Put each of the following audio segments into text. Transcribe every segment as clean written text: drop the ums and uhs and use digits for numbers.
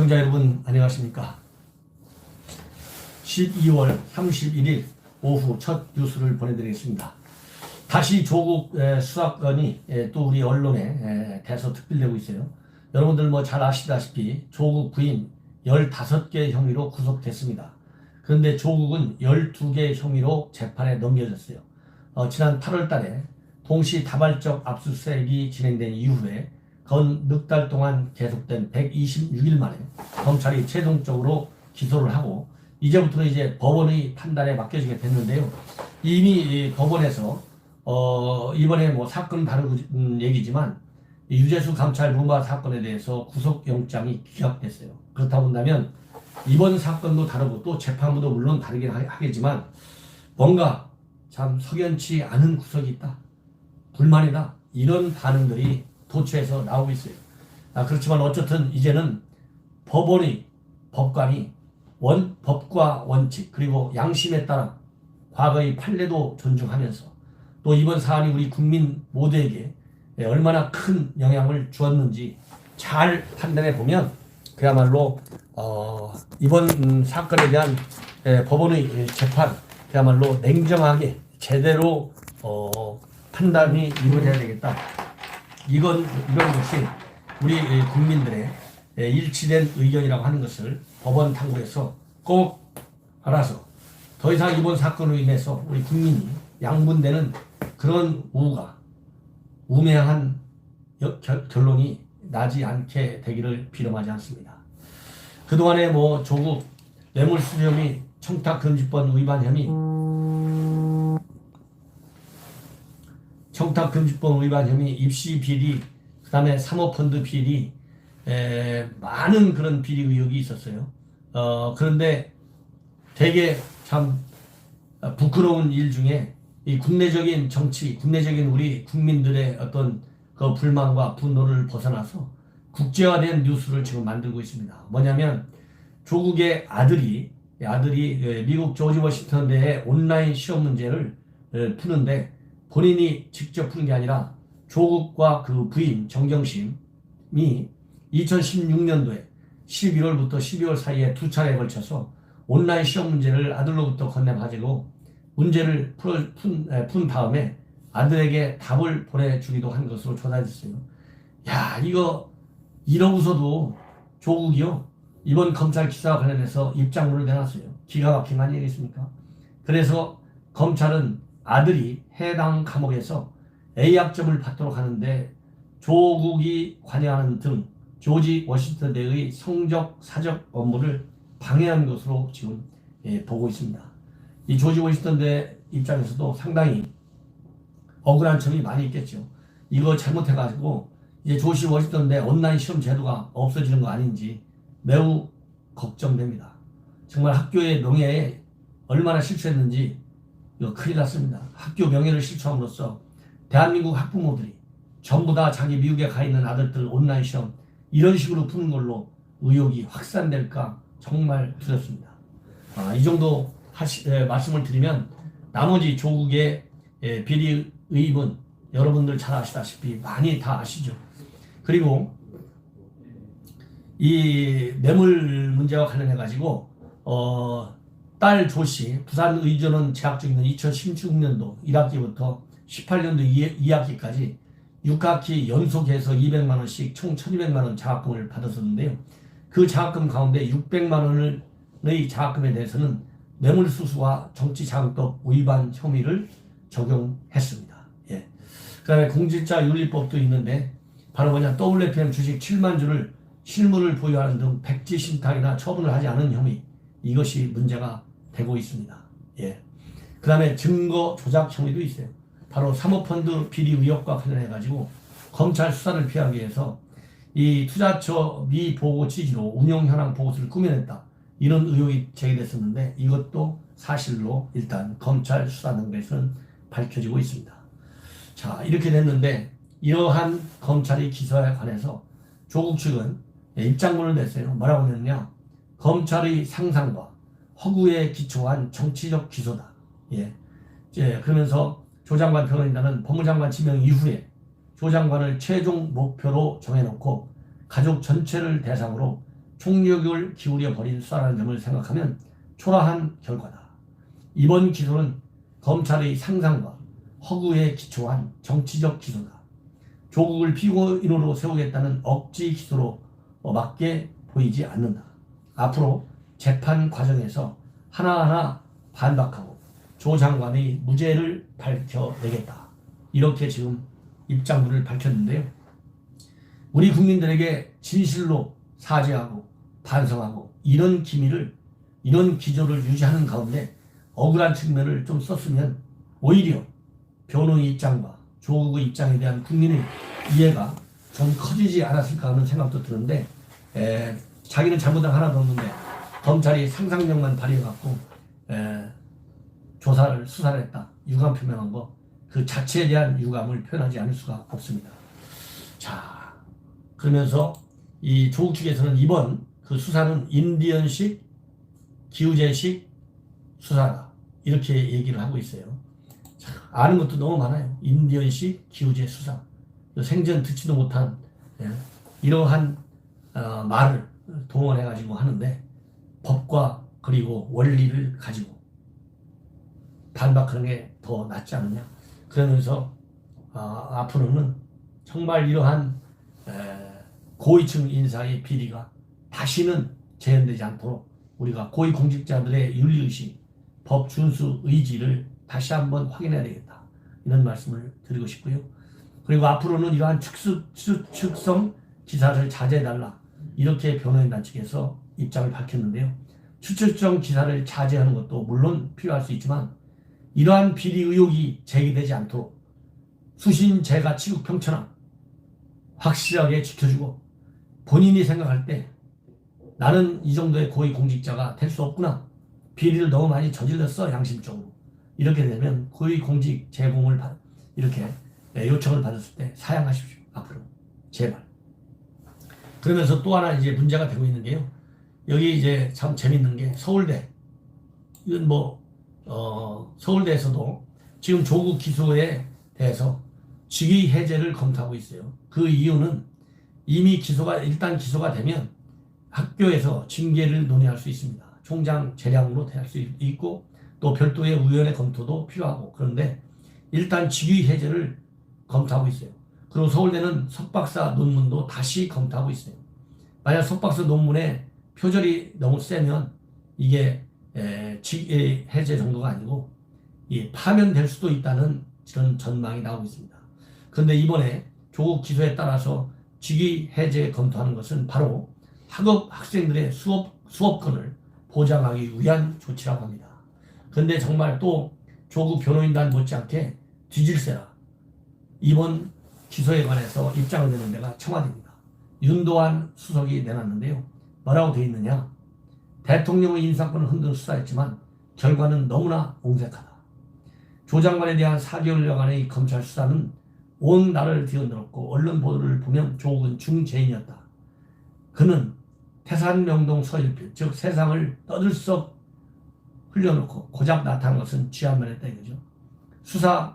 시청자 여러분 안녕하십니까. 12월 31일 오후 첫 뉴스를 보내드리겠습니다. 다시 조국 수사건이 또 우리 언론에 대서특필되고 있어요. 여러분들 뭐 잘 아시다시피 조국 부인 15개 혐의로 구속됐습니다. 그런데 조국은 12개 혐의로 재판에 넘겨졌어요. 지난 8월 달에 동시다발적 압수수색이 진행된 이후에 건 넉 달 동안 계속된 126일 만에 검찰이 최종적으로 기소를 하고 이제부터는 이제 법원의 판단에 맡겨지게 됐는데요. 이미 법원에서 이번에 뭐 사건 다루는 얘기지만 유재수 감찰 무마 사건에 대해서 구속영장이 기각됐어요. 그렇다 본다면 이번 사건도 다르고 또 재판부도 물론 다르긴 하겠지만 뭔가 참 석연치 않은 구석이 있다, 불만이다, 이런 반응들이 도처에서 나오고 있어요. 그렇지만 어쨌든 이제는 법관이 법과 원칙 그리고 양심에 따라 과거의 판례도 존중하면서 또 이번 사안이 우리 국민 모두에게 얼마나 큰 영향을 주었는지 잘 판단해 보면 그야말로 이번 사건에 대한 법원의 재판 그야말로 냉정하게 제대로 판단이 이루어져야 되겠다. 이런 것이 우리 국민들의 일치된 의견이라고 하는 것을 법원 당국에서 꼭 알아서 더 이상 이번 사건으로 인해서 우리 국민이 양분되는 그런 우매한 결론이 나지 않게 되기를 비럼하지 않습니다. 그동안에 뭐 조국 뇌물수수 혐의, 청탁금지법 위반 혐의, 입시 비리, 그 다음에 사모펀드 비리, 많은 그런 비리 의혹이 있었어요. 그런데 되게 참 부끄러운 일 중에 이 국내적인 정치, 국내적인 우리 국민들의 어떤 그 불만과 분노를 벗어나서 국제화된 뉴스를 지금 만들고 있습니다. 뭐냐면 조국의 아들이 미국 조지 워싱턴 대의 온라인 시험 문제를 푸는데 본인이 직접 푸는 게 아니라 조국과 그 부인 정경심이 2016년도에 11월부터 12월 사이에 두 차례에 걸쳐서 온라인 시험 문제를 아들로부터 건네가지고 문제를 푼 다음에 아들에게 답을 보내주기도 한 것으로 조사됐어요. 야, 이러고서도 조국이요, 이번 검찰 기사와 관련해서 입장문을 내놨어요. 기가 막힌 거 아니겠습니까? 그래서 검찰은 아들이 해당 과목에서 A학점을 받도록 하는데 조국이 관여하는 등 조지 워싱턴 대의 성적 사적 업무를 방해한 것으로 지금 보고 있습니다. 이 조지 워싱턴 대 입장에서도 상당히 억울한 점이 많이 있겠죠. 이거 잘못해가지고 이제 조지 워싱턴 대 온라인 시험 제도가 없어지는 거 아닌지 매우 걱정됩니다. 정말 학교의 명예에 얼마나 실추했는지 이거 큰일 났습니다. 학교 명예를 실추함으로써 대한민국 학부모들이 전부 다 자기 미국에 가 있는 아들들 온라인 시험 이런 식으로 푸는 걸로 의혹이 확산될까 정말 두렵습니다. 이 정도 말씀을 드리면 나머지 조국의 비리 의혹은 여러분들 잘 아시다시피 많이 다 아시죠. 그리고 이 뇌물 문제와 관련해 가지고 딸 조씨 부산 의전원 재학 중인 2016년도 1학기부터 18년도 2학기까지 6학기 연속해서 200만 원씩 총 1200만 원 장학금을 받았었는데요. 그 장학금 가운데 600만 원의 장학금에 대해서는 뇌물수수와 정치자금법 위반 혐의를 적용했습니다. 예. 그 다음에 공직자윤리법도 있는데 바로 뭐냐, WFM 주식 7만 주를 실물을 보유하는 등 백지 신탁이나 처분을 하지 않은 혐의, 이것이 문제가 되고 있습니다. 예. 그 다음에 증거 조작 혐의도 있어요. 바로 사모펀드 비리 의혹과 관련해가지고 검찰 수사를 피하기 위해서 이 투자처 미보고 취지로 운영 현황 보고서를 꾸며냈다, 이런 의혹이 제기됐었는데 이것도 사실로 일단 검찰 수사 단계에서는 밝혀지고 있습니다. 자, 이렇게 됐는데 이러한 검찰의 기소에 관해서 조국 측은 입장문을 냈어요. 뭐라고 냈냐, 검찰의 상상과 허구에 기초한 정치적 기소다. 예. 그러면서 조 장관 변호인단은 법무장관 지명 이후에 조 장관을 최종 목표로 정해놓고 가족 전체를 대상으로 총력을 기울여 버린 수사라는 점을 생각하면 초라한 결과다. 이번 기소는 검찰의 상상과 허구에 기초한 정치적 기소다. 조국을 피고인으로 세우겠다는 억지 기소로 맞게 보이지 않는다. 앞으로 재판 과정에서 하나하나 반박하고 조 장관의 무죄를 밝혀내겠다. 이렇게 지금 입장문을 밝혔는데요. 우리 국민들에게 진실로 사죄하고 반성하고 이런 기미를, 이런 기조를 유지하는 가운데 억울한 측면을 좀 썼으면 오히려 변호의 입장과 조국의 입장에 대한 국민의 이해가 좀 커지지 않았을까 하는 생각도 드는데, 자기는 잘못한 하나도 없는데 검찰이 상상력만 발휘해갖고 수사를 했다, 유감 표명한 거, 그 자체에 대한 유감을 표현하지 않을 수가 없습니다. 자, 그러면서 이 조국 측에서는 이번 그 수사는 인디언식, 기우제식 수사다, 이렇게 얘기를 하고 있어요. 자, 아는 것도 너무 많아요. 인디언식 기우제 수사, 생전 듣지도 못한 이러한 말을 동원해가지고 하는데, 법과 그리고 원리를 가지고 반박하는 게 더 낫지 않느냐. 그러면서 앞으로는 정말 이러한 고위층 인사의 비리가 다시는 재현되지 않도록 우리가 고위공직자들의 윤리의식, 법 준수 의지를 다시 한번 확인해야 되겠다, 이런 말씀을 드리고 싶고요. 그리고 앞으로는 이러한 추측성 기사를 자제해달라, 이렇게 변호인단 측에서 입장을 밝혔는데요. 추측성 기사를 자제하는 것도 물론 필요할 수 있지만, 이러한 비리 의혹이 제기되지 않도록 수신제가 치국 평천함 확실하게 지켜주고, 본인이 생각할 때 나는 이 정도의 고위공직자가 될 수 없구나, 비리를 너무 많이 저질렀어 양심적으로, 이렇게 되면 고위공직 제공을 이렇게 요청을 받았을 때 사양하십시오, 앞으로 제발. 그러면서 또 하나 이제 문제가 되고 있는 게요, 여기 이제 참 재밌는 게 서울대, 이건 서울대에서도 지금 조국 기소에 대해서 직위 해제를 검토하고 있어요. 그 이유는 이미 일단 기소가 되면 학교에서 징계를 논의할 수 있습니다. 총장 재량으로 대할 수 있고, 또 별도의 위원회 검토도 필요하고, 그런데 일단 직위 해제를 검토하고 있어요. 그리고 서울대는 석박사 논문도 다시 검토하고 있어요. 만약 석박사 논문에 표절이 너무 세면 이게 직위 해제 정도가 아니고 파면될 수도 있다는 그런 전망이 나오고 있습니다. 그런데 이번에 조국 기소에 따라서 직위 해제 검토하는 것은 바로 학생들의 수업권을 보장하기 위한 조치라고 합니다. 그런데 정말 또 조국 변호인단 못지않게 뒤질세라 이번 기소에 관해서 입장을 내는 데가 청와대입니다. 윤도한 수석이 내놨는데요. 뭐라고 되어 있느냐? 대통령의 인사권을 흔드는 수사였지만 결과는 너무나 옹색하다. 조 장관에 대한 4개월여간의 검찰 수사는 온 나라를 뒤흔들었고, 언론 보도를 보면 조국은 중죄인이었다. 그는 태산명동 서일필, 즉 세상을 떠들썩 흘려놓고 고작 나타난 것은 쥐한번 했다 이거죠. 수사의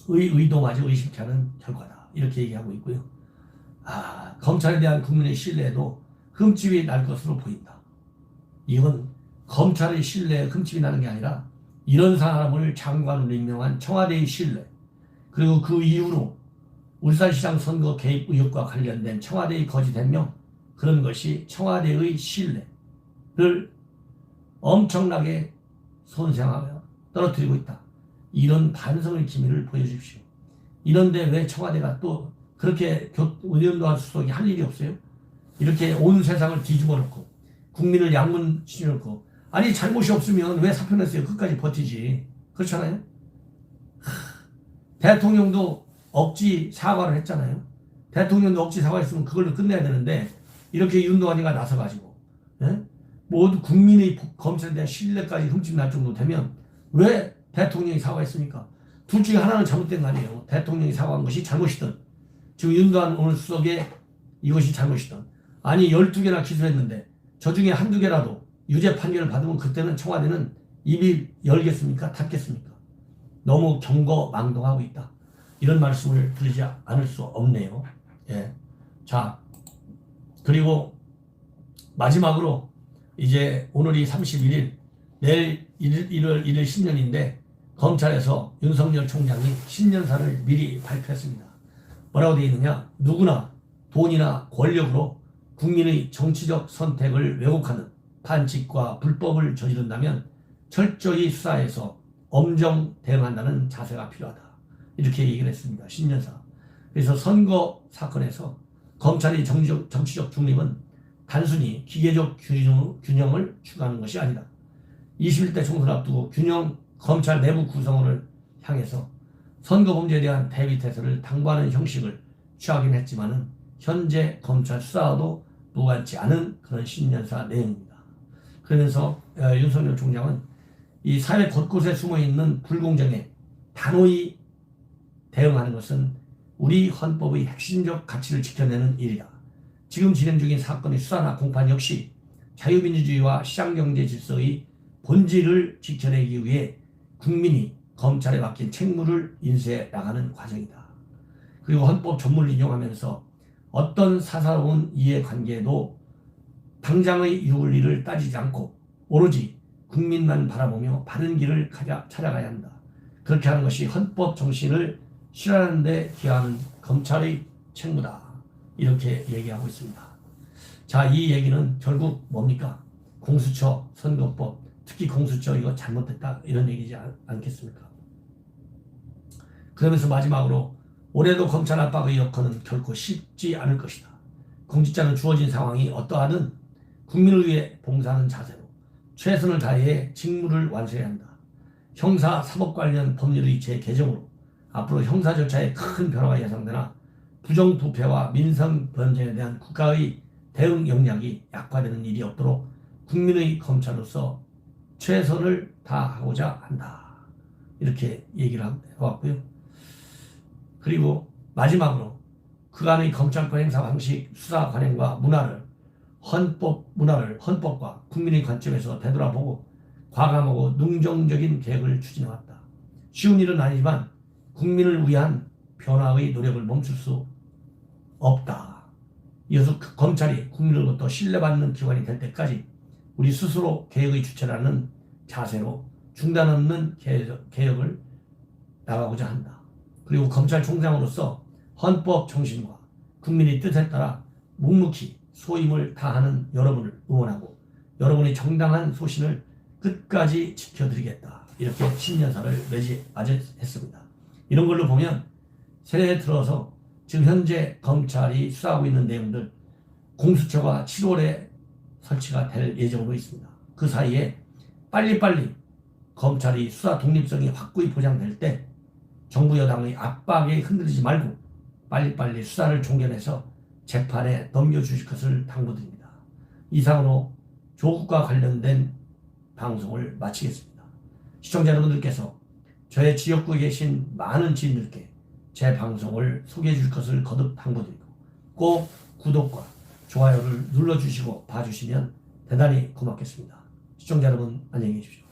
의도마저 의식케 하는 결과다, 이렇게 얘기하고 있고요. 검찰에 대한 국민의 신뢰에도 흠집이 날 것으로 보인다. 이건 검찰의 신뢰에 흠집이 나는 게 아니라 이런 사람을 장관으로 임명한 청와대의 신뢰, 그리고 그 이후로 울산시장 선거 개입 의혹과 관련된 청와대의 거짓 해명, 그런 것이 청와대의 신뢰를 엄청나게 손상하며 떨어뜨리고 있다. 이런 반성의 기미를 보여주십시오. 이런데 왜 청와대가 또 그렇게 윤도한 수석이 할 일이 없어요? 이렇게 온 세상을 뒤집어 놓고 국민을 양문시켜놓고, 아니 잘못이 없으면 왜 사표 냈어요? 끝까지 버티지. 그렇잖아요. 대통령도 억지 사과를 했잖아요. 대통령도 억지 사과했으면 그걸로 끝내야 되는데, 이렇게 윤도환이가 나서가지고 모두 국민의 검찰에 대한 신뢰까지 흠집 날 정도 되면 왜 대통령이 사과했습니까? 둘 중에 하나는 잘못된 거 아니에요. 대통령이 사과한 것이 잘못이든, 지금 윤도환 오늘 수석의 이것이 잘못이든, 아니 12개나 기소했는데 저 중에 한두 개라도 유죄 판결을 받으면 그때는 청와대는 입이 열겠습니까? 닫겠습니까? 너무 경거망동하고 있다, 이런 말씀을 드리지 않을 수 없네요. 예. 자, 그리고 마지막으로 이제 오늘이 31일, 내일 1월 1일 신년인데 검찰에서 윤석열 총장이 신년사를 미리 발표했습니다. 뭐라고 되어 있느냐? 누구나 돈이나 권력으로 국민의 정치적 선택을 왜곡하는 반칙과 불법을 저지른다면 철저히 수사해서 엄정 대응한다는 자세가 필요하다. 이렇게 얘기를 했습니다. 신년사. 그래서 선거 사건에서 검찰의 정치적 중립은 단순히 기계적 균형을 추구하는 것이 아니다. 21대 총선 앞두고 검찰 내부 구성원을 향해서 선거 범죄에 대한 대비 태세를 당부하는 형식을 취하긴 했지만은 현재 검찰 수사와도 무관치 않은 그런 신년사 내용입니다. 그러면서 윤석열 총장은 이 사회 곳곳에 숨어있는 불공정에 단호히 대응하는 것은 우리 헌법의 핵심적 가치를 지켜내는 일이다. 지금 진행 중인 사건의 수사나 공판 역시 자유민주주의와 시장경제 질서의 본질을 지켜내기 위해 국민이 검찰에 맡긴 책무를 인수해 나가는 과정이다. 그리고 헌법 전문을 인용하면서 어떤 사사로운 이해관계에도 당장의 윤리를 따지지 않고 오로지 국민만 바라보며 바른 길을 찾아가야 한다. 그렇게 하는 것이 헌법 정신을 실현하는 데 기하는 검찰의 책무다. 이렇게 얘기하고 있습니다. 자, 이 얘기는 결국 뭡니까? 공수처, 선거법, 특히 공수처 이거 잘못됐다 이런 얘기지 않겠습니까? 그러면서 마지막으로 올해도 검찰 압박의 여건은 결코 쉽지 않을 것이다. 공직자는 주어진 상황이 어떠하든 국민을 위해 봉사하는 자세로 최선을 다해 직무를 완수해야 한다. 형사, 사법 관련 법률의 재개정으로 앞으로 형사 절차에 큰 변화가 예상되나 부정부패와 민생 변제에 대한 국가의 대응 역량이 약화되는 일이 없도록 국민의 검찰로서 최선을 다하고자 한다. 이렇게 얘기를 해왔고요. 그리고 마지막으로 그간의 검찰권 행사 방식, 수사 관행과 헌법과 국민의 관점에서 되돌아보고 과감하고 능동적인 계획을 추진해왔다. 쉬운 일은 아니지만 국민을 위한 변화의 노력을 멈출 수 없다. 이어서 검찰이 국민으로부터 신뢰받는 기관이 될 때까지 우리 스스로 개혁의 주체라는 자세로 중단 없는 개혁을 나가고자 한다. 그리고 검찰총장으로서 헌법 정신과 국민의 뜻에 따라 묵묵히 소임을 다하는 여러분을 응원하고 여러분의 정당한 소신을 끝까지 지켜드리겠다. 이렇게 신년사를 맞이했습니다. 이런 걸로 보면 새해 들어서 지금 현재 검찰이 수사하고 있는 내용들 공수처가 7월에 설치가 될 예정으로 있습니다. 그 사이에 빨리빨리 검찰이 수사 독립성이 확고히 보장될 때 정부 여당의 압박에 흔들리지 말고 빨리빨리 수사를 종결해서 재판에 넘겨주실 것을 당부드립니다. 이상으로 조국과 관련된 방송을 마치겠습니다. 시청자 여러분들께서 저의 지역구에 계신 많은 지인들께 제 방송을 소개해 줄 것을 거듭 당부드리고 꼭 구독과 좋아요를 눌러주시고 봐주시면 대단히 고맙겠습니다. 시청자 여러분 안녕히 계십시오.